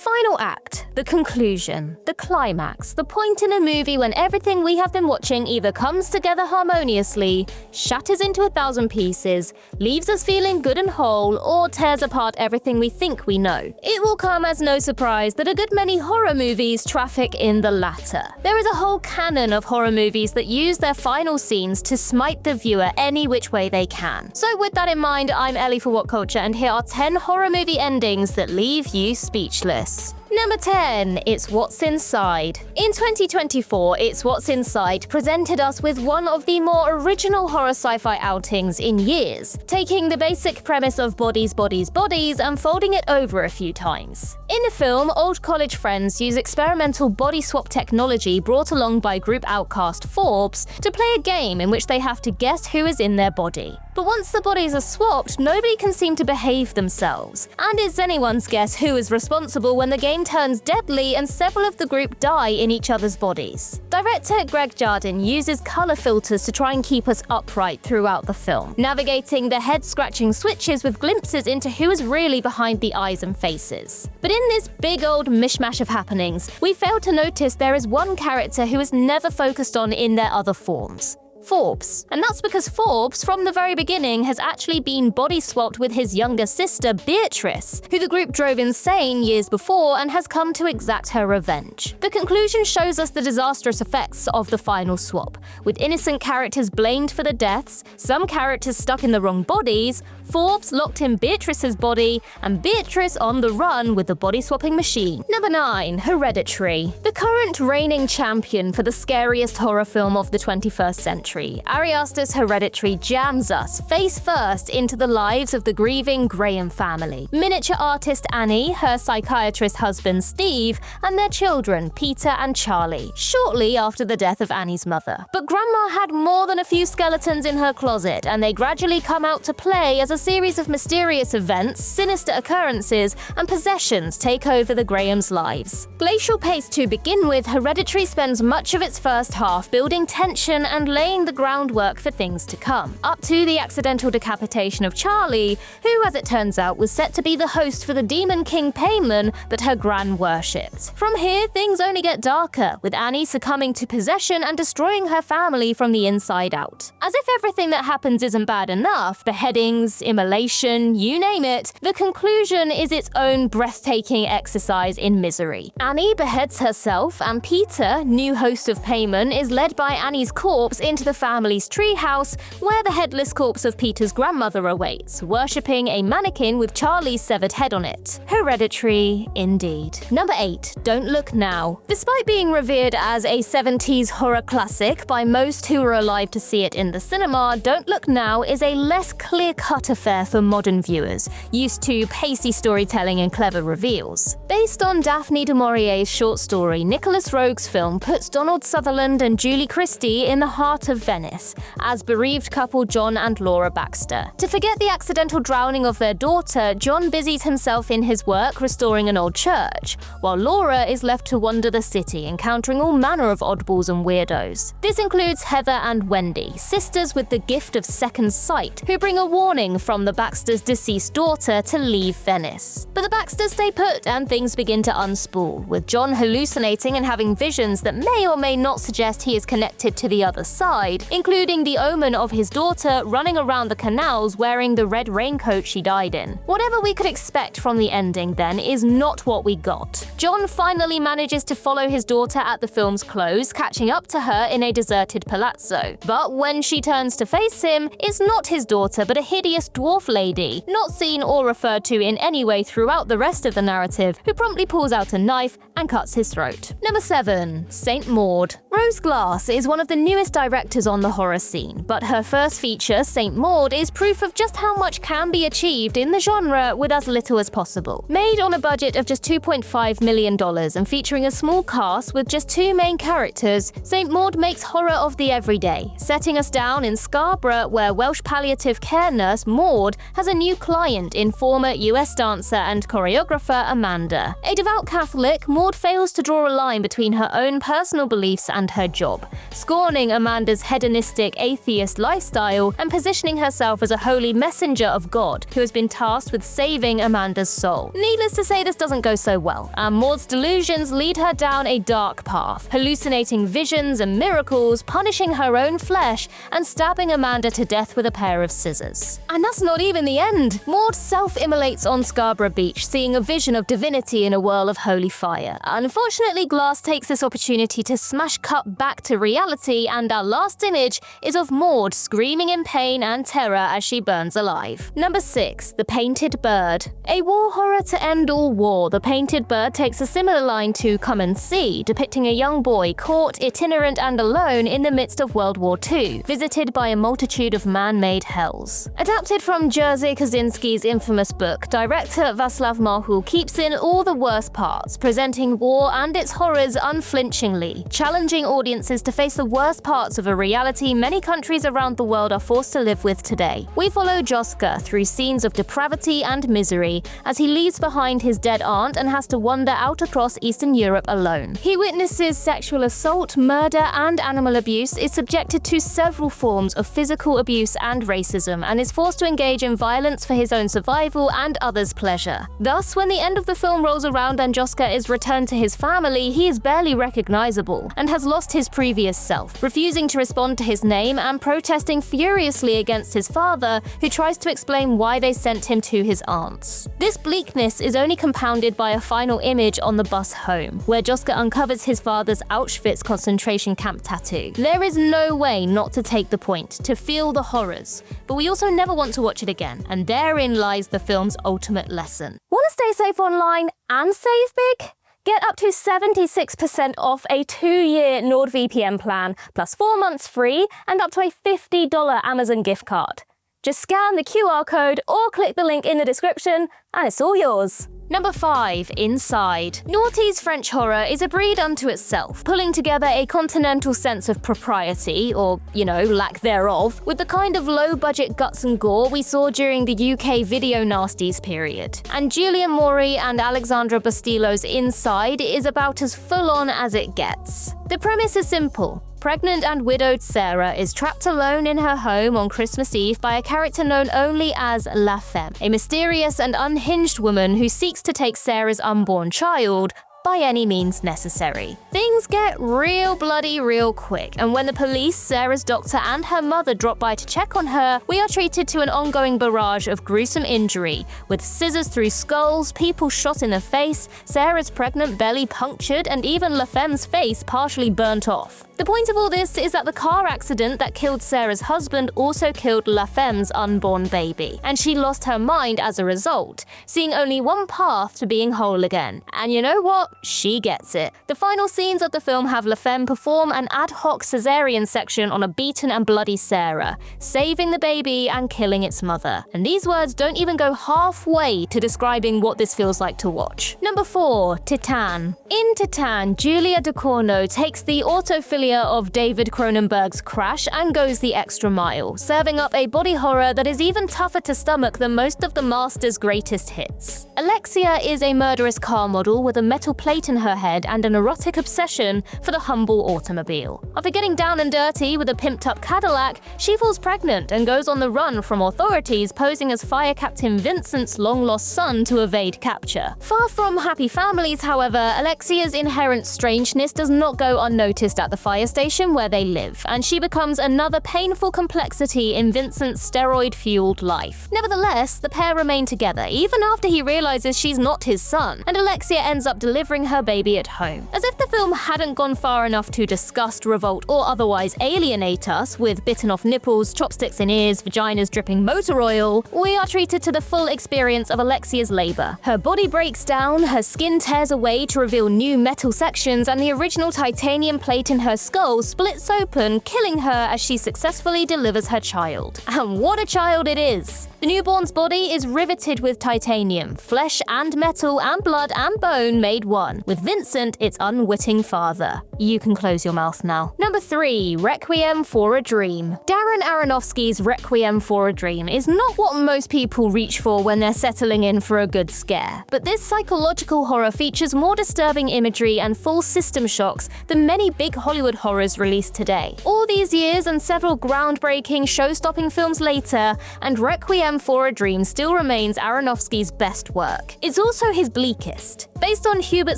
final act, the conclusion, the climax, the point in a movie when everything we have been watching either comes together harmoniously, shatters into 1,000 pieces, leaves us feeling good and whole, or tears apart everything we think we know. It will come as no surprise that a good many horror movies traffic in the latter. There is a whole canon of horror movies that use their final scenes to smite the viewer any which way they can. So with that in mind, I'm Ellie for What Culture, and here are 10 horror movie endings that leave you speechless. Number 10. It's What's Inside. In 2024, It's What's Inside presented us with one of the more original horror sci-fi outings in years, taking the basic premise of bodies, bodies, bodies and folding it over a few times. In the film, old college friends use experimental body swap technology brought along by group outcast Forbes to play a game in which they have to guess who is in their body. But once the bodies are swapped, nobody can seem to behave themselves. And it's anyone's guess who is responsible when the game turns deadly and several of the group die in each other's bodies. Director Greg Jardin uses color filters to try and keep us upright throughout the film, navigating the head-scratching switches with glimpses into who is really behind the eyes and faces. But in this big old mishmash of happenings, we fail to notice there is one character who is never focused on in their other forms. Forbes. And that's because Forbes, from the very beginning, has actually been body swapped with his younger sister, Beatrice, who the group drove insane years before and has come to exact her revenge. The conclusion shows us the disastrous effects of the final swap, with innocent characters blamed for the deaths, some characters stuck in the wrong bodies, Forbes locked in Beatrice's body, and Beatrice on the run with the body-swapping machine. Number 9. Hereditary. The current reigning champion for the scariest horror film of the 21st century, Ari Aster's Hereditary jams us face first into the lives of the grieving Graham family. Miniature artist Annie, her psychiatrist husband Steve, and their children Peter and Charlie, shortly after the death of Annie's mother. But Grandma had more than a few skeletons in her closet, and they gradually come out to play as a series of mysterious events, sinister occurrences, and possessions take over the Grahams' lives. Glacial pace to begin with, Hereditary spends much of its first half building tension and laying the groundwork for things to come, up to the accidental decapitation of Charlie, who, as it turns out, was set to be the host for the demon king Paimon that her gran worshipped. From here, things only get darker, with Annie succumbing to possession and destroying her family from the inside out. As if everything that happens isn't bad enough, beheadings, immolation, you name it, the conclusion is its own breathtaking exercise in misery. Annie beheads herself, and Peter, new host of Paimon, is led by Annie's corpse into the family's treehouse, where the headless corpse of Peter's grandmother awaits, worshipping a mannequin with Charlie's severed head on it. Hereditary, indeed. Number 8. Don't Look Now. Despite being revered as a 70s horror classic by most who were alive to see it in the cinema, Don't Look Now is a less clear-cut affair for modern viewers, used to pacey storytelling and clever reveals. Based on Daphne du Maurier's short story, Nicholas Roeg's film puts Donald Sutherland and Julie Christie in the heart of Venice, as bereaved couple John and Laura Baxter. To forget the accidental drowning of their daughter, John busies himself in his work restoring an old church, while Laura is left to wander the city, encountering all manner of oddballs and weirdos. This includes Heather and Wendy, sisters with the gift of second sight, who bring a warning from the Baxters' deceased daughter to leave Venice. But the Baxters stay put and things begin to unspool, with John hallucinating and having visions that may or may not suggest he is connected to the other side, including the omen of his daughter running around the canals wearing the red raincoat she died in. Whatever we could expect from the ending then is not what we got. John finally manages to follow his daughter at the film's close, catching up to her in a deserted palazzo. But when she turns to face him, it's not his daughter but a hideous dwarf lady, not seen or referred to in any way throughout the rest of the narrative, who promptly pulls out a knife and cuts his throat. Number 7. Saint Maud. Rose Glass is one of the newest directors on the horror scene, but her first feature, Saint Maud, is proof of just how much can be achieved in the genre with as little as possible. Made on a budget of just $2.5 million and featuring a small cast with just 2 main characters, Saint Maud makes horror of the everyday, setting us down in Scarborough, where Welsh palliative care nurse Maud has a new client in former US dancer and choreographer Amanda. A devout Catholic, Maud fails to draw a line between her own personal beliefs and her job, scorning Amanda's hedonistic atheist lifestyle and positioning herself as a holy messenger of God who has been tasked with saving Amanda's soul. Needless to say, this doesn't go so well, and Maud's delusions lead her down a dark path, hallucinating visions and miracles, punishing her own flesh, and stabbing Amanda to death with a pair of scissors. And that's not even the end. Maud self-immolates on Scarborough Beach, seeing a vision of divinity in a whirl of holy fire. Unfortunately, Glass takes this opportunity to smash cut back to reality, and our last image is of Maud screaming in pain and terror as she burns alive. Number 6. The Painted Bird. A war horror to end all war, The Painted Bird takes a similar line to Come and See, depicting a young boy caught, itinerant and alone in the midst of World War II, visited by a multitude of man-made hells. Adapted from Jerzy Kosinski's infamous book, director Václav Mahul keeps in all the worst parts, presenting war and its horrors unflinchingly, challenging audiences to face the worst parts of a reality many countries around the world are forced to live with today. We follow Joska through scenes of depravity and misery as he leaves behind his dead aunt and has to wander out across Eastern Europe alone. He witnesses sexual assault, murder, and animal abuse, is subjected to several forms of physical abuse and racism, and is forced to engage in violence for his own survival and others' pleasure. Thus, when the end of the film rolls around and Joska is returned to his family, he is barely recognizable and has lost his previous self, refusing to respond to his name and protesting furiously against his father, who tries to explain why they sent him to his aunts. This bleakness is only compounded by a final image on the bus home, where Joska uncovers his father's Auschwitz concentration camp tattoo. There is no way not to take the point, to feel the horrors, but we also never want to watch it again, and therein lies the film's ultimate lesson. Want to stay safe online and save big? Get up to 76% off a 2-year NordVPN plan, plus 4 months free, and up to a $50 Amazon gift card. Just scan the QR code or click the link in the description, and it's all yours. Number 5. Inside. Naughty's French horror is a breed unto itself, pulling together a continental sense of propriety, or, lack thereof, with the kind of low-budget guts and gore we saw during the UK video nasties period. And Julia Maury and Alexandra Bastilo's Inside is about as full-on as it gets. The premise is simple. Pregnant and widowed Sarah is trapped alone in her home on Christmas Eve by a character known only as La Femme, a mysterious and unhinged woman who seeks to take Sarah's unborn child by any means necessary. Things get real bloody real quick, and when the police, Sarah's doctor, and her mother drop by to check on her, we are treated to an ongoing barrage of gruesome injury, with scissors through skulls, people shot in the face, Sarah's pregnant belly punctured, and even La Femme's face partially burnt off. The point of all this is that the car accident that killed Sarah's husband also killed La Femme's unborn baby, and she lost her mind as a result, seeing only one path to being whole again. And you know what? She gets it. The final scenes of the film have La Femme perform an ad hoc cesarean section on a beaten and bloody Sarah, saving the baby and killing its mother. And these words don't even go halfway to describing what this feels like to watch. Number 4. Titane. In Titane, Julia Ducournau takes the autophilia of David Cronenberg's Crash and goes the extra mile, serving up a body horror that is even tougher to stomach than most of the master's greatest hits. Alexia is a murderous car model with a metal plate in her head and an erotic obsession for the humble automobile. After getting down and dirty with a pimped-up Cadillac, she falls pregnant and goes on the run from authorities, posing as Fire Captain Vincent's long-lost son to evade capture. Far from happy families, however, Alexia's inherent strangeness does not go unnoticed at the fire station where they live, and she becomes another painful complexity in Vincent's steroid-fueled life. Nevertheless, the pair remain together, even after he realizes she's not his son, and Alexia ends up delivering her baby at home. As if the film hadn't gone far enough to disgust, revolt, or otherwise alienate us with bitten-off nipples, chopsticks in ears, vaginas dripping motor oil, we are treated to the full experience of Alexia's labor. Her body breaks down, her skin tears away to reveal new metal sections, and the original titanium plate in her skull splits open, killing her as she successfully delivers her child. And what a child it is! The newborn's body is riveted with titanium, flesh and metal and blood and bone made one, with Vincent its unwitting father. You can close your mouth now. Number 3. Requiem for a Dream. Darren Aronofsky's Requiem for a Dream is not what most people reach for when they're settling in for a good scare, but this psychological horror features more disturbing imagery and full system shocks than many big Hollywood horrors released today. All these years and several groundbreaking, show-stopping films later, and Requiem for a Dream still remains Aronofsky's best work. It's also his bleakest. Based on Hubert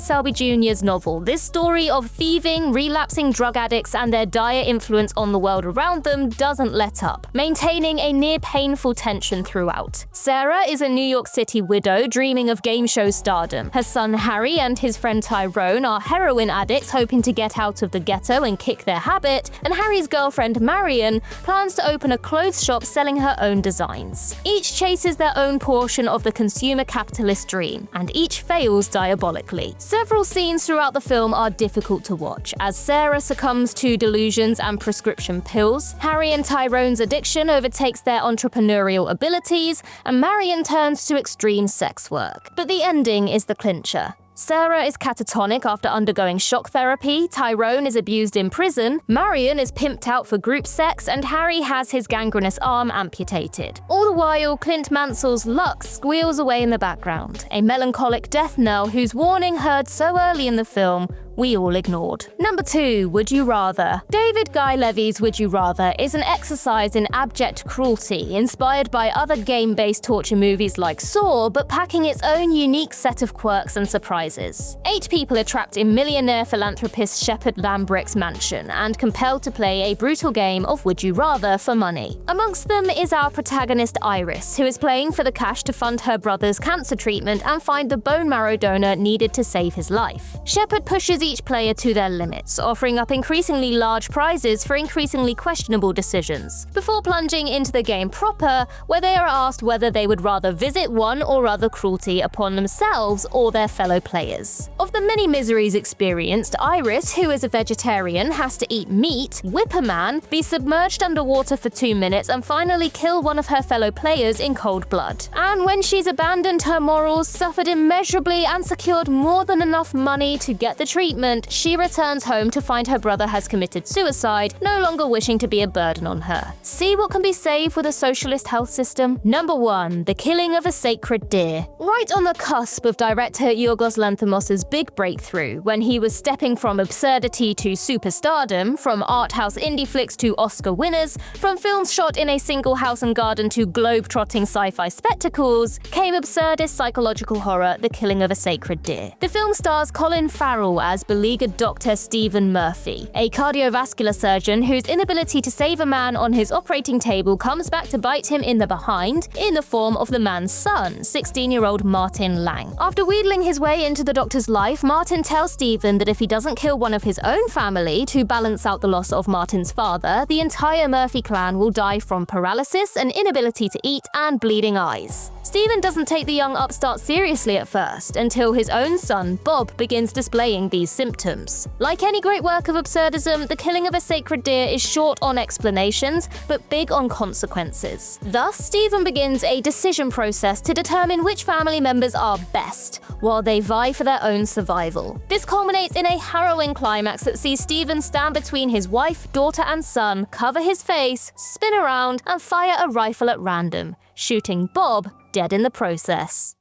Selby Jr.'s novel, this story of thieving, relapsing drug addicts and their dire influence on the world around them doesn't let up, maintaining a near-painful tension throughout. Sarah is a New York City widow dreaming of game show stardom. Her son Harry and his friend Tyrone are heroin addicts hoping to get out of the ghetto and kick their habit, and Harry's girlfriend Marion plans to open a clothes shop selling her own designs. Each chases their own portion of the consumer capitalist dream, and each fails diabolically. Several scenes throughout the film are difficult to watch, as Sarah succumbs to delusions and prescription pills, Harry and Tyrone's addiction overtakes their entrepreneurial abilities, and Marion turns to extreme sex work. But the ending is the clincher. Sarah is catatonic after undergoing shock therapy, Tyrone is abused in prison, Marion is pimped out for group sex, and Harry has his gangrenous arm amputated. All the while, Clint Mansell's Lux squeals away in the background, a melancholic death knell whose warning heard so early in the film we all ignored. Number 2. Would You Rather. David Guy Levy's Would You Rather is an exercise in abject cruelty, inspired by other game-based torture movies like Saw, but packing its own unique set of quirks and surprises. 8 people are trapped in millionaire philanthropist Shepard Lambrick's mansion and compelled to play a brutal game of Would You Rather for money. Amongst them is our protagonist Iris, who is playing for the cash to fund her brother's cancer treatment and find the bone marrow donor needed to save his life. Shepard pushes each player to their limits, offering up increasingly large prizes for increasingly questionable decisions, before plunging into the game proper, where they are asked whether they would rather visit one or other cruelty upon themselves or their fellow players. Of the many miseries experienced, Iris, who is a vegetarian, has to eat meat, whip a man, be submerged underwater for 2 minutes, and finally kill one of her fellow players in cold blood. And when she's abandoned her morals, suffered immeasurably, and secured more than enough money to get the treatment, she returns home to find her brother has committed suicide, no longer wishing to be a burden on her. See what can be saved with a socialist health system? Number 1. The Killing of a Sacred Deer. Right on the cusp of director Yorgos Lanthimos' big breakthrough, when he was stepping from absurdity to superstardom, from art house indie flicks to Oscar winners, from films shot in a single house and garden to globe-trotting sci-fi spectacles, came absurdist psychological horror The Killing of a Sacred Deer. The film stars Colin Farrell as beleaguered Dr. Stephen Murphy, a cardiovascular surgeon whose inability to save a man on his operating table comes back to bite him in the behind in the form of the man's son, 16-year-old Martin Lang. After wheedling his way into the doctor's life, Martin tells Stephen that if he doesn't kill one of his own family to balance out the loss of Martin's father, the entire Murphy clan will die from paralysis, an inability to eat, and bleeding eyes. Stephen doesn't take the young upstart seriously at first, until his own son, Bob, begins displaying these symptoms. Like any great work of absurdism, The Killing of a Sacred Deer is short on explanations, but big on consequences. Thus, Stephen begins a decision process to determine which family members are best, while they vie for their own survival. This culminates in a harrowing climax that sees Stephen stand between his wife, daughter, and son, cover his face, spin around, and fire a rifle at random, shooting Bob dead in the process.